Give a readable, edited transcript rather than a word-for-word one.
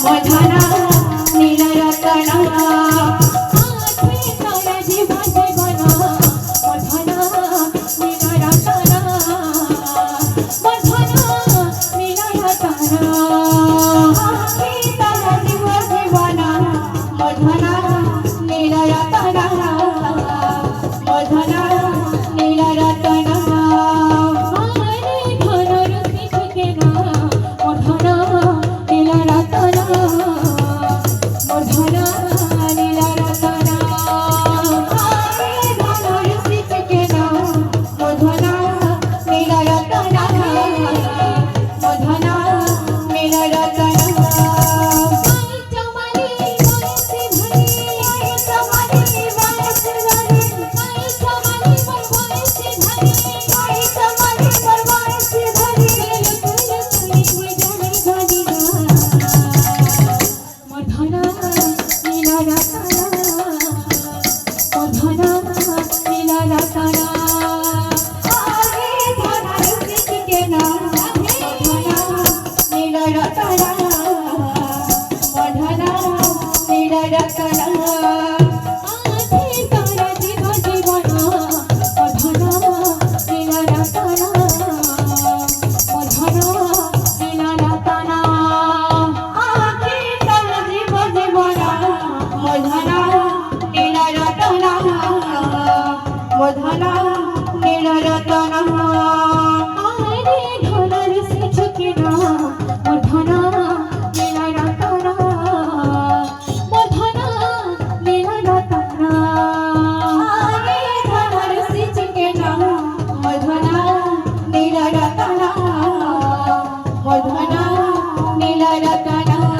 मधना नीलरतना आखे तारा जीव जीवन मधना नीलरतना मधना नीलरतना आखे तारा जीव जीवन मधना नीलरतना मधना नीलरतना मधना नीलरतना आरे धनर से झुकना मधना नीलरतना मधना नीलरतना आरे धनर से झुकना मधना नीलरतना मधना नीलरतना